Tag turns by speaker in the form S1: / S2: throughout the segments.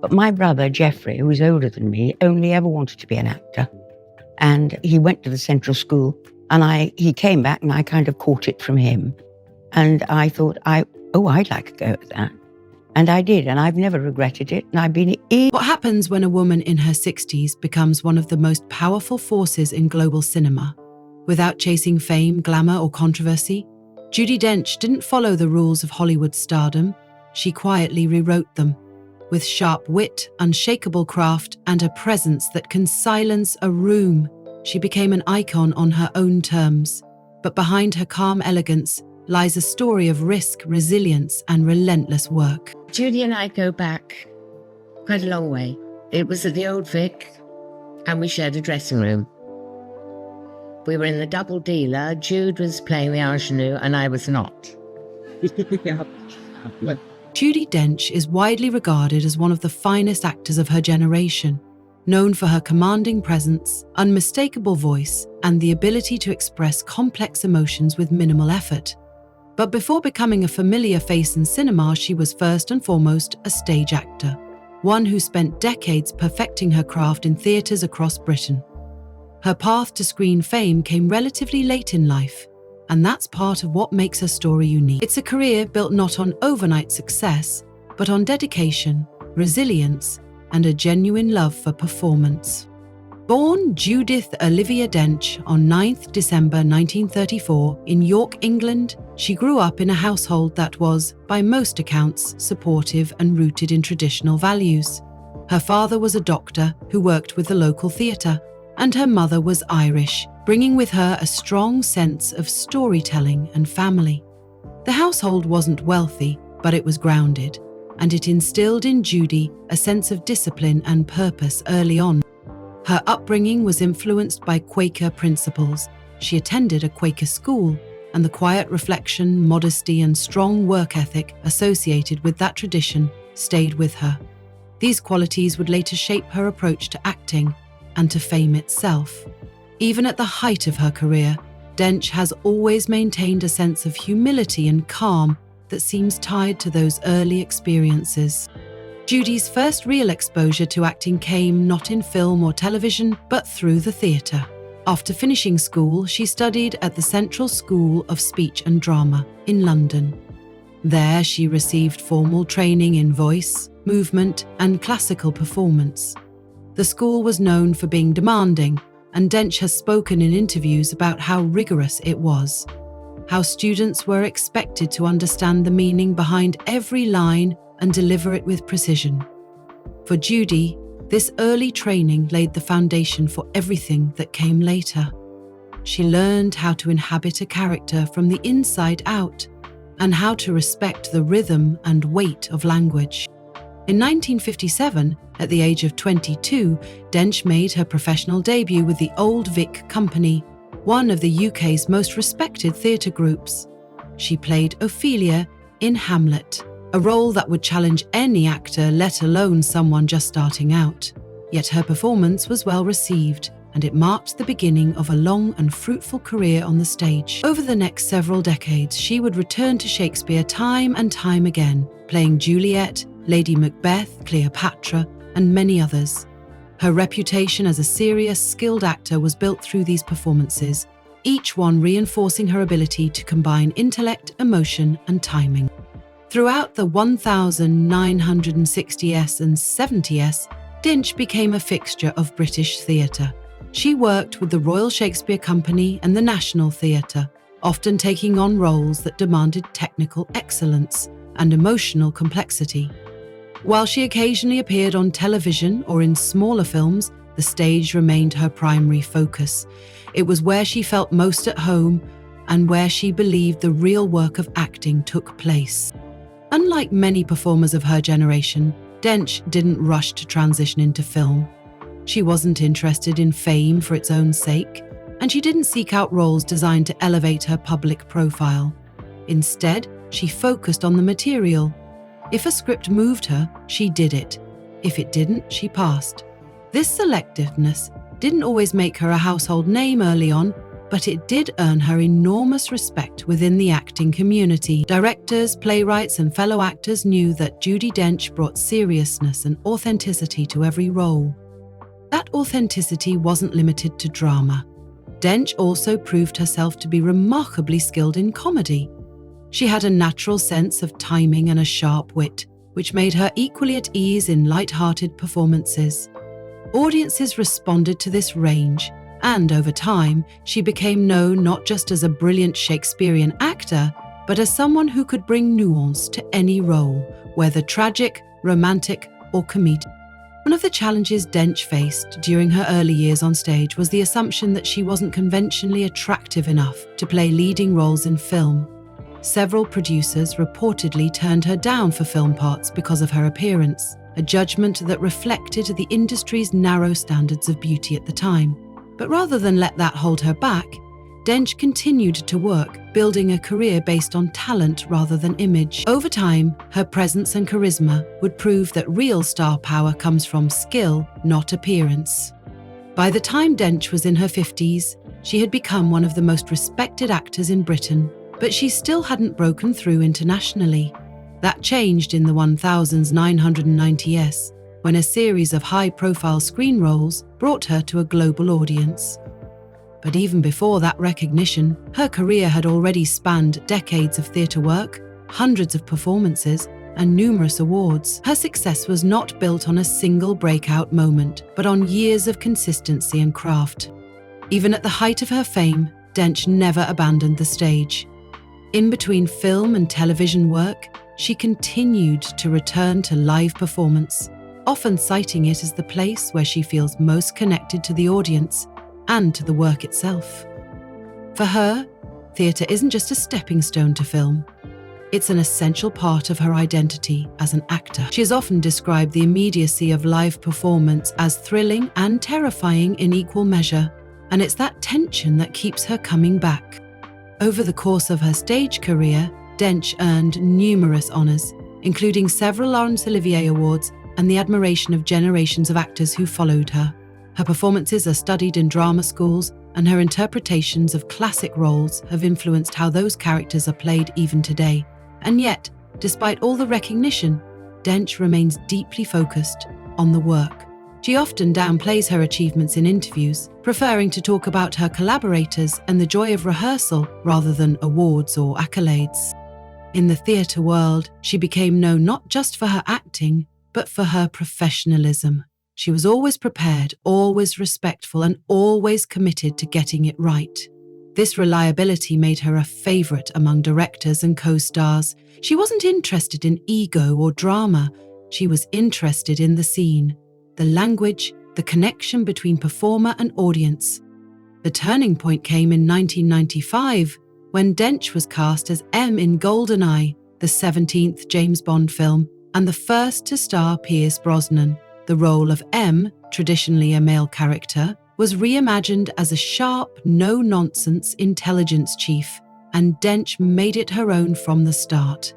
S1: But my brother, Geoffrey, who was older than me, only ever wanted to be an actor. And he went to the Central School, and he came back, and I kind of caught it from him. And I thought, I'd like to go at that. And I did, and I've never regretted it. And I've been...
S2: What happens when a woman in her 60s becomes one of the most powerful forces in global cinema? Without chasing fame, glamour, or controversy, Judi Dench didn't follow the rules of Hollywood stardom. She quietly rewrote them. With sharp wit, unshakable craft, and a presence that can silence a room, she became an icon on her own terms. But behind her calm elegance lies a story of risk, resilience, and relentless work.
S3: Judi and I go back quite a long way. It was at the Old Vic, and we shared a dressing room. We were in the double dealer. Jude was playing the ingenue, and I was not.
S2: Judi Dench is widely regarded as one of the finest actors of her generation, known for her commanding presence, unmistakable voice, and the ability to express complex emotions with minimal effort. But before becoming a familiar face in cinema, she was first and foremost a stage actor, one who spent decades perfecting her craft in theatres across Britain. Her path to screen fame came relatively late in life, and that's part of what makes her story unique. It's a career built not on overnight success, but on dedication, resilience, and a genuine love for performance. Born Judith Olivia Dench on 9th December 1934 in York, England, she grew up in a household that was, by most accounts, supportive and rooted in traditional values. Her father was a doctor who worked with the local theatre, and her mother was Irish, bringing with her a strong sense of storytelling and family. The household wasn't wealthy, but it was grounded, and it instilled in Judi a sense of discipline and purpose early on. Her upbringing was influenced by Quaker principles. She attended a Quaker school, and the quiet reflection, modesty, and strong work ethic associated with that tradition stayed with her. These qualities would later shape her approach to acting and to fame itself. Even at the height of her career, Dench has always maintained a sense of humility and calm that seems tied to those early experiences. Judi's first real exposure to acting came not in film or television, but through the theatre. After finishing school, she studied at the Central School of Speech and Drama in London. There, she received formal training in voice, movement, and classical performance. The school was known for being demanding, and Dench has spoken in interviews about how rigorous it was, how students were expected to understand the meaning behind every line and deliver it with precision. For Judi, this early training laid the foundation for everything that came later. She learned how to inhabit a character from the inside out and how to respect the rhythm and weight of language. In 1957, at the age of 22, Dench made her professional debut with the Old Vic Company, one of the UK's most respected theatre groups. She played Ophelia in Hamlet, a role that would challenge any actor, let alone someone just starting out. Yet her performance was well received, and it marked the beginning of a long and fruitful career on the stage. Over the next several decades, she would return to Shakespeare time and time again, playing Juliet, Lady Macbeth, Cleopatra, and many others. Her reputation as a serious, skilled actor was built through these performances, each one reinforcing her ability to combine intellect, emotion, and timing. Throughout the 1960s and 70s, Dench became a fixture of British theatre. She worked with the Royal Shakespeare Company and the National Theatre, often taking on roles that demanded technical excellence and emotional complexity. While she occasionally appeared on television or in smaller films, the stage remained her primary focus. It was where she felt most at home and where she believed the real work of acting took place. Unlike many performers of her generation, Dench didn't rush to transition into film. She wasn't interested in fame for its own sake, and she didn't seek out roles designed to elevate her public profile. Instead, she focused on the material. If a script moved her, she did it. If it didn't, she passed. This selectiveness didn't always make her a household name early on, but it did earn her enormous respect within the acting community. Directors, playwrights, and fellow actors knew that Judi Dench brought seriousness and authenticity to every role. That authenticity wasn't limited to drama. Dench also proved herself to be remarkably skilled in comedy. She had a natural sense of timing and a sharp wit, which made her equally at ease in light-hearted performances. Audiences responded to this range, and over time, she became known not just as a brilliant Shakespearean actor, but as someone who could bring nuance to any role, whether tragic, romantic, or comedic. One of the challenges Dench faced during her early years on stage was the assumption that she wasn't conventionally attractive enough to play leading roles in film. Several producers reportedly turned her down for film parts because of her appearance, a judgment that reflected the industry's narrow standards of beauty at the time. But rather than let that hold her back, Dench continued to work, building a career based on talent rather than image. Over time, her presence and charisma would prove that real star power comes from skill, not appearance. By the time Dench was in her 50s, she had become one of the most respected actors in Britain, but she still hadn't broken through internationally. That changed in the 1990s, when a series of high-profile screen roles brought her to a global audience. But even before that recognition, her career had already spanned decades of theatre work, hundreds of performances, and numerous awards. Her success was not built on a single breakout moment, but on years of consistency and craft. Even at the height of her fame, Dench never abandoned the stage. In between film and television work, she continued to return to live performance, often citing it as the place where she feels most connected to the audience and to the work itself. For her, theatre isn't just a stepping stone to film. It's an essential part of her identity as an actor. She has often described the immediacy of live performance as thrilling and terrifying in equal measure, and it's that tension that keeps her coming back. Over the course of her stage career, Dench earned numerous honours, including several Laurence Olivier Awards and the admiration of generations of actors who followed her. Her performances are studied in drama schools, and her interpretations of classic roles have influenced how those characters are played even today. And yet, despite all the recognition, Dench remains deeply focused on the work. She often downplays her achievements in interviews, preferring to talk about her collaborators and the joy of rehearsal rather than awards or accolades. In the theatre world, she became known not just for her acting, but for her professionalism. She was always prepared, always respectful, and always committed to getting it right. This reliability made her a favourite among directors and co-stars. She wasn't interested in ego or drama. She was interested in the scene, the language, the connection between performer and audience. The turning point came in 1995, when Dench was cast as M in GoldenEye, the 17th James Bond film, and the first to star Pierce Brosnan. The role of M, traditionally a male character, was reimagined as a sharp, no-nonsense intelligence chief, and Dench made it her own from the start.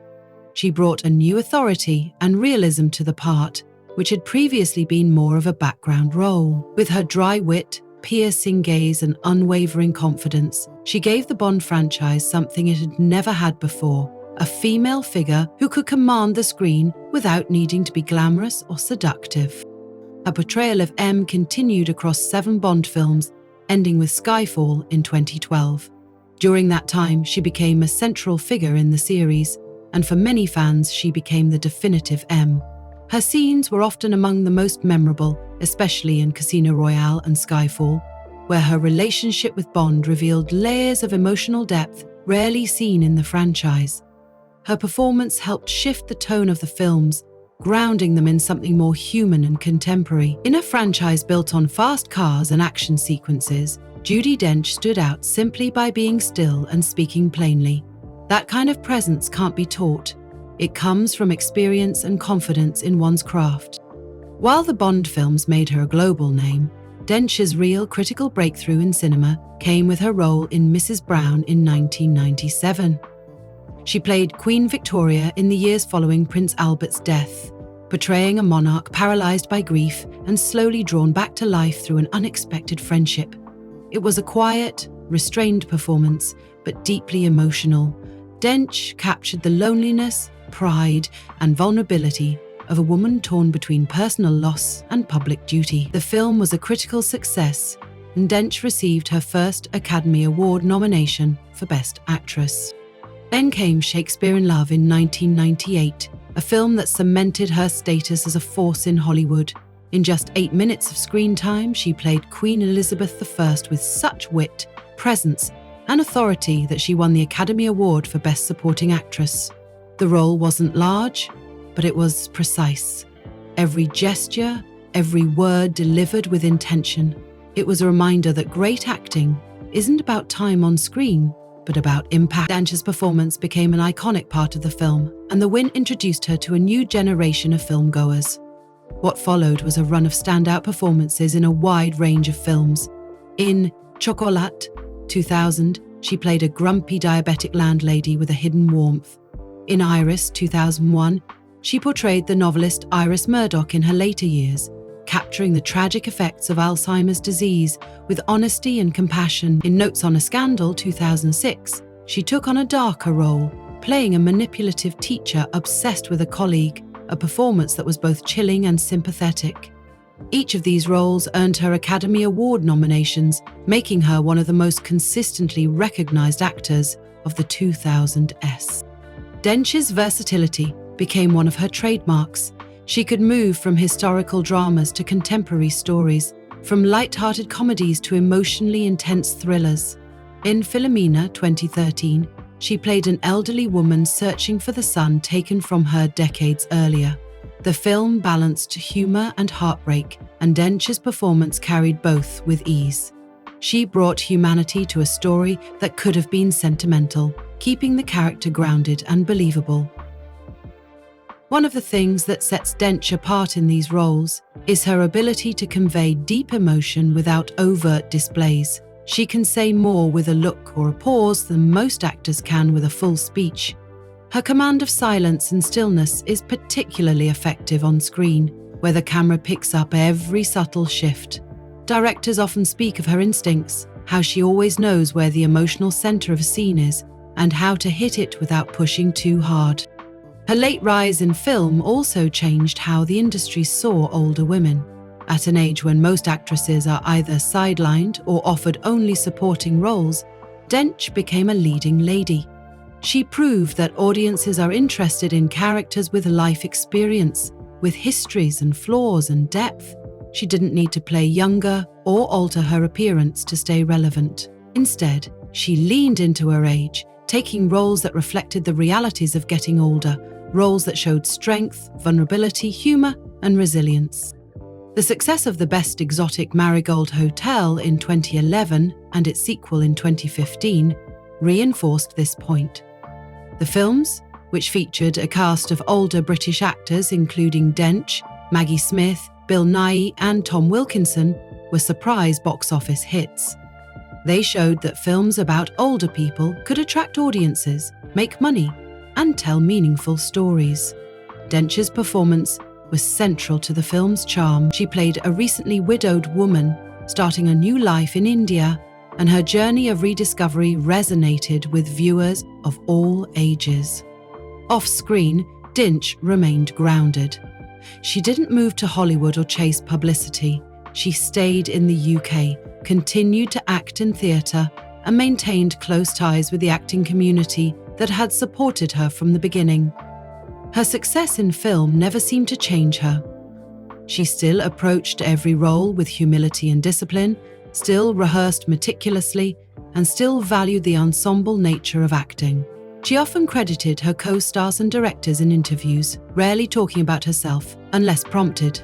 S2: She brought a new authority and realism to the part, which had previously been more of a background role. With her dry wit, piercing gaze, and unwavering confidence, she gave the Bond franchise something it had never had before: a female figure who could command the screen without needing to be glamorous or seductive. Her portrayal of M continued across 7 Bond films, ending with Skyfall in 2012. During that time, she became a central figure in the series, and for many fans, she became the definitive M. Her scenes were often among the most memorable, especially in Casino Royale and Skyfall, where her relationship with Bond revealed layers of emotional depth rarely seen in the franchise. Her performance helped shift the tone of the films, grounding them in something more human and contemporary. In a franchise built on fast cars and action sequences, Judi Dench stood out simply by being still and speaking plainly. That kind of presence can't be taught. It comes from experience and confidence in one's craft. While the Bond films made her a global name, Dench's real critical breakthrough in cinema came with her role in Mrs. Brown in 1997. She played Queen Victoria in the years following Prince Albert's death, portraying a monarch paralyzed by grief and slowly drawn back to life through an unexpected friendship. It was a quiet, restrained performance, but deeply emotional. Dench captured the loneliness, pride, and vulnerability of a woman torn between personal loss and public duty. The film was a critical success, and Dench received her first Academy Award nomination for Best Actress. Then came Shakespeare in Love in 1998, a film that cemented her status as a force in Hollywood. In just 8 minutes of screen time, she played Queen Elizabeth I with such wit, presence, and authority that she won the Academy Award for Best Supporting Actress. The role wasn't large, but it was precise. Every gesture, every word delivered with intention. It was a reminder that great acting isn't about time on screen, but about impact. Dench's performance became an iconic part of the film, and the win introduced her to a new generation of filmgoers. What followed was a run of standout performances in a wide range of films. In Chocolat, 2000, she played a grumpy diabetic landlady with a hidden warmth. In Iris, 2001, she portrayed the novelist Iris Murdoch in her later years, capturing the tragic effects of Alzheimer's disease with honesty and compassion. In Notes on a Scandal, 2006, she took on a darker role, playing a manipulative teacher obsessed with a colleague, a performance that was both chilling and sympathetic. Each of these roles earned her Academy Award nominations, making her one of the most consistently recognized actors of the 2000s. Dench's versatility became one of her trademarks. She could move from historical dramas to contemporary stories, from light-hearted comedies to emotionally intense thrillers. In Philomena, 2013, she played an elderly woman searching for the son taken from her decades earlier. The film balanced humor and heartbreak, and Dench's performance carried both with ease. She brought humanity to a story that could have been sentimental, keeping the character grounded and believable. One of the things that sets Dench apart in these roles is her ability to convey deep emotion without overt displays. She can say more with a look or a pause than most actors can with a full speech. Her command of silence and stillness is particularly effective on screen, where the camera picks up every subtle shift. Directors often speak of her instincts, how she always knows where the emotional center of a scene is, and how to hit it without pushing too hard. Her late rise in film also changed how the industry saw older women. At an age when most actresses are either sidelined or offered only supporting roles, Dench became a leading lady. She proved that audiences are interested in characters with life experience, with histories and flaws and depth. She didn't need to play younger or alter her appearance to stay relevant. Instead, she leaned into her age, taking roles that reflected the realities of getting older, roles that showed strength, vulnerability, humor, and resilience. The success of The Best Exotic Marigold Hotel in 2011 and its sequel in 2015 reinforced this point. The films, which featured a cast of older British actors including Dench, Maggie Smith, Bill Nighy, and Tom Wilkinson, were surprise box office hits. They showed that films about older people could attract audiences, make money, and tell meaningful stories. Dench's performance was central to the film's charm. She played a recently widowed woman, starting a new life in India, and her journey of rediscovery resonated with viewers of all ages. Off-screen, Dench remained grounded. She didn't move to Hollywood or chase publicity. She stayed in the UK, continued to act in theatre, and maintained close ties with the acting community that had supported her from the beginning. Her success in film never seemed to change her. She still approached every role with humility and discipline, still rehearsed meticulously, and still valued the ensemble nature of acting. She often credited her co-stars and directors in interviews, rarely talking about herself unless prompted.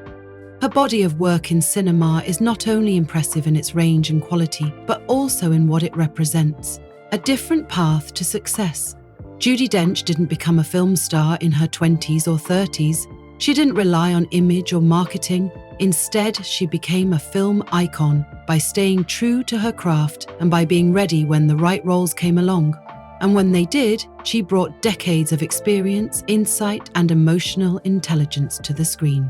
S2: Her body of work in cinema is not only impressive in its range and quality, but also in what it represents: a different path to success. Judi Dench didn't become a film star in her 20s or 30s. She didn't rely on image or marketing. Instead, she became a film icon by staying true to her craft and by being ready when the right roles came along. And when they did, she brought decades of experience, insight, and emotional intelligence to the screen.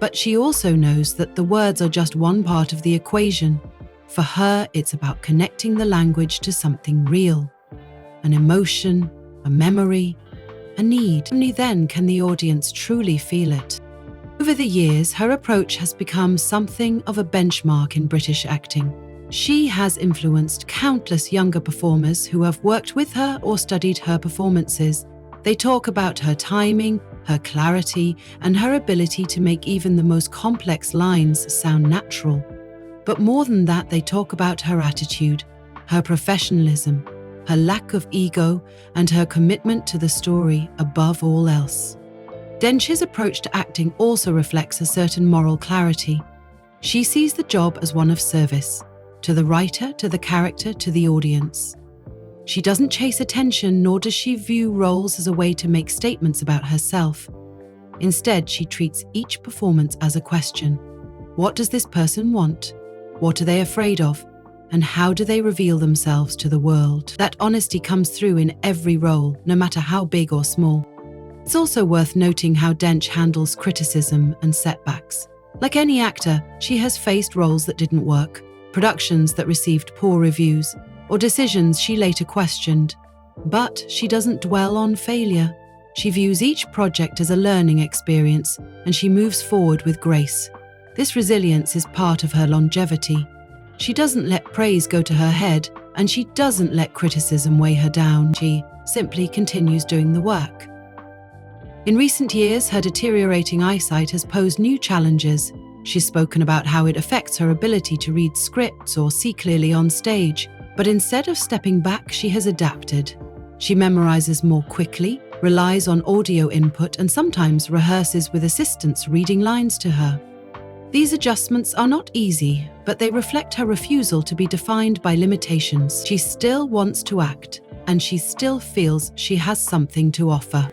S2: But she also knows that the words are just one part of the equation. For her, it's about connecting the language to something real, an emotion, a memory, a need. Only then can the audience truly feel it. Over the years, her approach has become something of a benchmark in British acting. She has influenced countless younger performers who have worked with her or studied her performances. They talk about her timing, her clarity, and her ability to make even the most complex lines sound natural. But more than that, they talk about her attitude, her professionalism, her lack of ego, and her commitment to the story above all else. Dench's approach to acting also reflects a certain moral clarity. She sees the job as one of service, to the writer, to the character, to the audience. She doesn't chase attention, nor does she view roles as a way to make statements about herself. Instead, she treats each performance as a question. What does this person want? What are they afraid of? And how do they reveal themselves to the world? That honesty comes through in every role, no matter how big or small. It's also worth noting how Dench handles criticism and setbacks. Like any actor, she has faced roles that didn't work, productions that received poor reviews, or decisions she later questioned. But she doesn't dwell on failure. She views each project as a learning experience, and she moves forward with grace. This resilience is part of her longevity. She doesn't let praise go to her head, and she doesn't let criticism weigh her down. She simply continues doing the work. In recent years, her deteriorating eyesight has posed new challenges. She's spoken about how it affects her ability to read scripts or see clearly on stage. But instead of stepping back, she has adapted. She memorizes more quickly, relies on audio input, and sometimes rehearses with assistants reading lines to her. These adjustments are not easy, but they reflect her refusal to be defined by limitations. She still wants to act, and she still feels she has something to offer.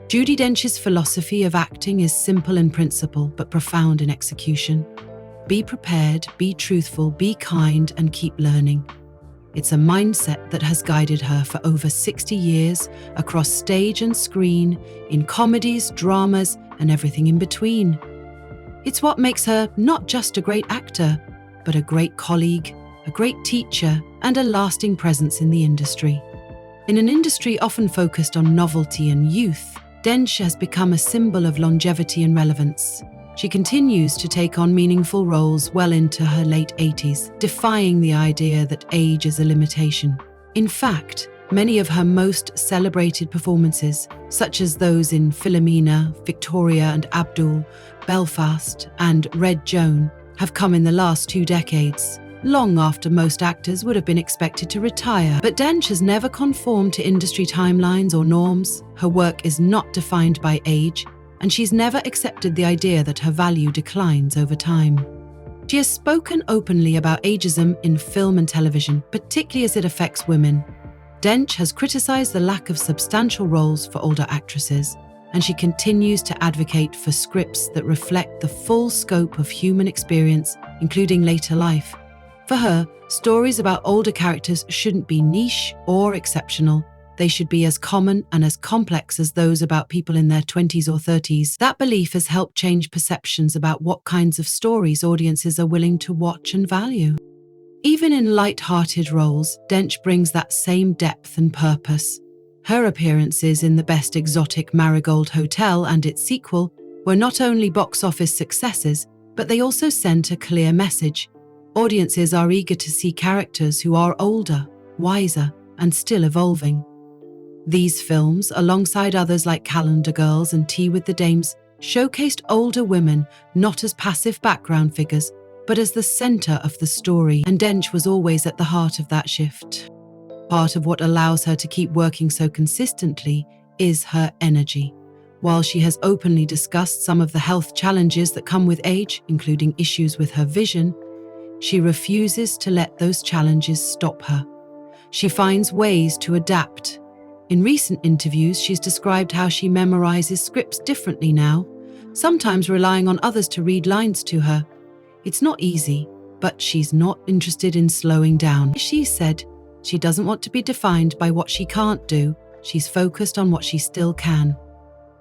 S2: Judi Dench's philosophy of acting is simple in principle, but profound in execution. Be prepared, be truthful, be kind, and keep learning. It's a mindset that has guided her for over 60 years, across stage and screen, in comedies, dramas, and everything in between. It's what makes her not just a great actor, but a great colleague, a great teacher, and a lasting presence in the industry. In an industry often focused on novelty and youth, Dench has become a symbol of longevity and relevance. She continues to take on meaningful roles well into her late 80s, defying the idea that age is a limitation. In fact, many of her most celebrated performances, such as those in Philomena, Victoria and Abdul, Belfast, and Red Joan, have come in the last 2 decades, long after most actors would have been expected to retire. But Dench has never conformed to industry timelines or norms. Her work is not defined by age, and she's never accepted the idea that her value declines over time. She has spoken openly about ageism in film and television, particularly as it affects women. Dench has criticized the lack of substantial roles for older actresses, and she continues to advocate for scripts that reflect the full scope of human experience, including later life. For her, stories about older characters shouldn't be niche or exceptional. They should be as common and as complex as those about people in their 20s or 30s. That belief has helped change perceptions about what kinds of stories audiences are willing to watch and value. Even in light-hearted roles, Dench brings that same depth and purpose. Her appearances in The Best Exotic Marigold Hotel and its sequel were not only box office successes, but they also sent a clear message. Audiences are eager to see characters who are older, wiser, and still evolving. These films, alongside others like Calendar Girls and Tea with the Dames, showcased older women not as passive background figures, but as the center of the story, and Dench was always at the heart of that shift. Part of what allows her to keep working so consistently is her energy. While she has openly discussed some of the health challenges that come with age, including issues with her vision, she refuses to let those challenges stop her. She finds ways to adapt. In recent interviews, she's described how she memorizes scripts differently now, sometimes relying on others to read lines to her. It's not easy, but she's not interested in slowing down. She said she doesn't want to be defined by what she can't do. She's focused on what she still can.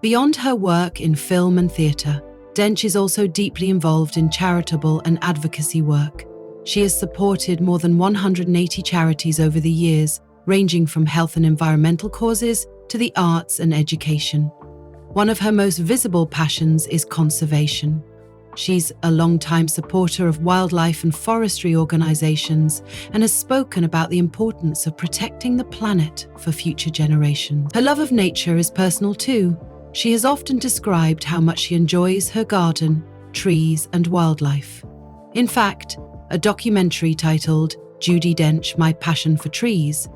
S2: Beyond her work in film and theatre, Dench is also deeply involved in charitable and advocacy work. She has supported more than 180 charities over the years, ranging from health and environmental causes to the arts and education. One of her most visible passions is conservation. She's a longtime supporter of wildlife and forestry organizations and has spoken about the importance of protecting the planet for future generations. Her love of nature is personal too. She has often described how much she enjoys her garden, trees, and wildlife. In fact, a documentary titled Judi Dench, My Passion for Trees,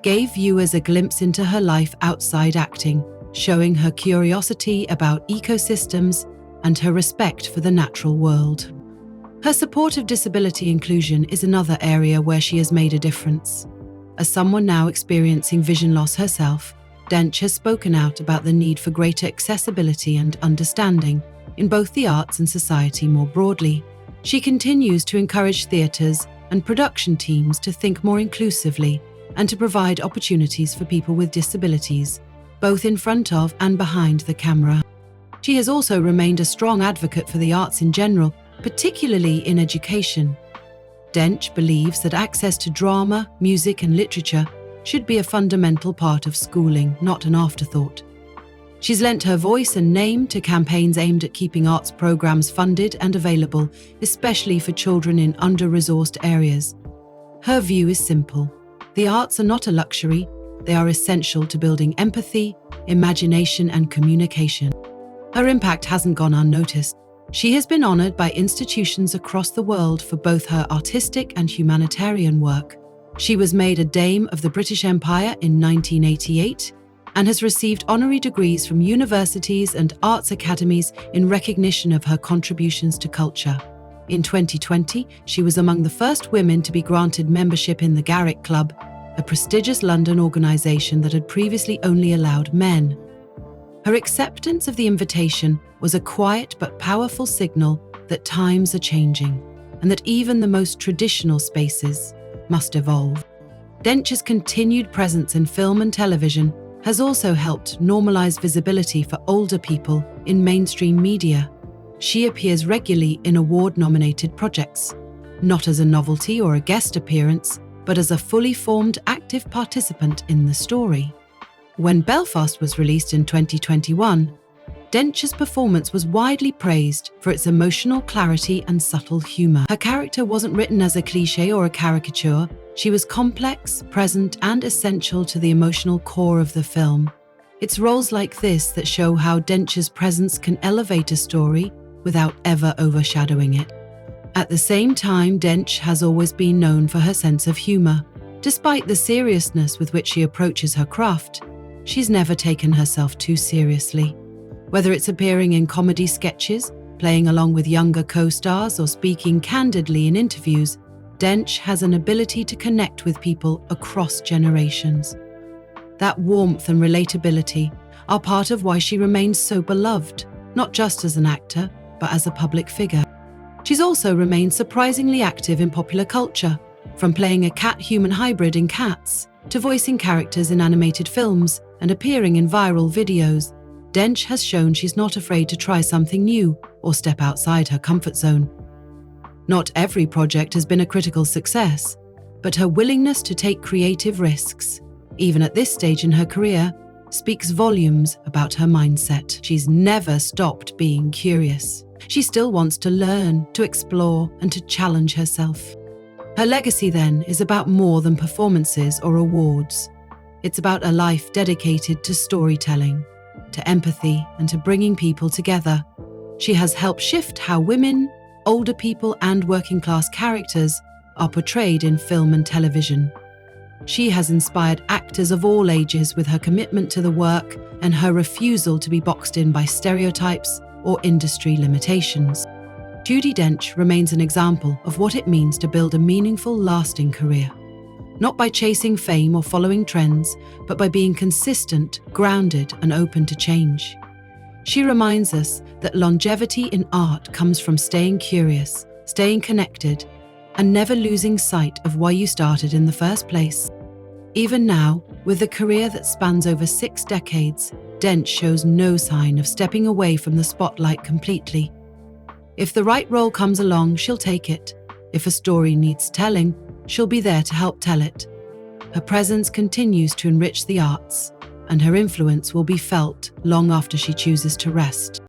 S2: gave viewers a glimpse into her life outside acting, showing her curiosity about ecosystems and her respect for the natural world. Her support of disability inclusion is another area where she has made a difference. As someone now experiencing vision loss herself, Dench has spoken out about the need for greater accessibility and understanding in both the arts and society more broadly. She continues to encourage theatres and production teams to think more inclusively and to provide opportunities for people with disabilities, both in front of and behind the camera. She has also remained a strong advocate for the arts in general, particularly in education. Dench believes that access to drama, music, and literature should be a fundamental part of schooling, not an afterthought. She's lent her voice and name to campaigns aimed at keeping arts programs funded and available, especially for children in under-resourced areas. Her view is simple. The arts are not a luxury, they are essential to building empathy, imagination, and communication. Her impact hasn't gone unnoticed. She has been honored by institutions across the world for both her artistic and humanitarian work. She was made a Dame of the British Empire in 1988 and has received honorary degrees from universities and arts academies in recognition of her contributions to culture. In 2020, she was among the first women to be granted membership in the Garrick Club, a prestigious London organisation that had previously only allowed men. Her acceptance of the invitation was a quiet but powerful signal that times are changing and that even the most traditional spaces must evolve. Dench's continued presence in film and television has also helped normalize visibility for older people in mainstream media. She appears regularly in award-nominated projects, not as a novelty or a guest appearance, but as a fully formed active participant in the story. When Belfast was released in 2021, Dench's performance was widely praised for its emotional clarity and subtle humour. Her character wasn't written as a cliché or a caricature. She was complex, present, and essential to the emotional core of the film. It's roles like this that show how Dench's presence can elevate a story without ever overshadowing it. At the same time, Dench has always been known for her sense of humour. Despite the seriousness with which she approaches her craft, she's never taken herself too seriously. Whether it's appearing in comedy sketches, playing along with younger co-stars, or speaking candidly in interviews, Dench has an ability to connect with people across generations. That warmth and relatability are part of why she remains so beloved, not just as an actor, but as a public figure. She's also remained surprisingly active in popular culture, from playing a cat-human hybrid in Cats to voicing characters in animated films and appearing in viral videos. Dench has shown she's not afraid to try something new or step outside her comfort zone. Not every project has been a critical success, but her willingness to take creative risks, even at this stage in her career, speaks volumes about her mindset. She's never stopped being curious. She still wants to learn, to explore, and to challenge herself. Her legacy, then, is about more than performances or awards. It's about a life dedicated to storytelling, to empathy, and to bringing people together. She has helped shift how women, older people, and working-class characters are portrayed in film and television. She has inspired actors of all ages with her commitment to the work and her refusal to be boxed in by stereotypes or industry limitations. Judi Dench remains an example of what it means to build a meaningful, lasting career. Not by chasing fame or following trends, but by being consistent, grounded, and open to change. She reminds us that longevity in art comes from staying curious, staying connected, and never losing sight of why you started in the first place. Even now, with a career that spans over 6 decades, Dench shows no sign of stepping away from the spotlight completely. If the right role comes along, she'll take it. If a story needs telling, she'll be there to help tell it. Her presence continues to enrich the arts, and her influence will be felt long after she chooses to rest.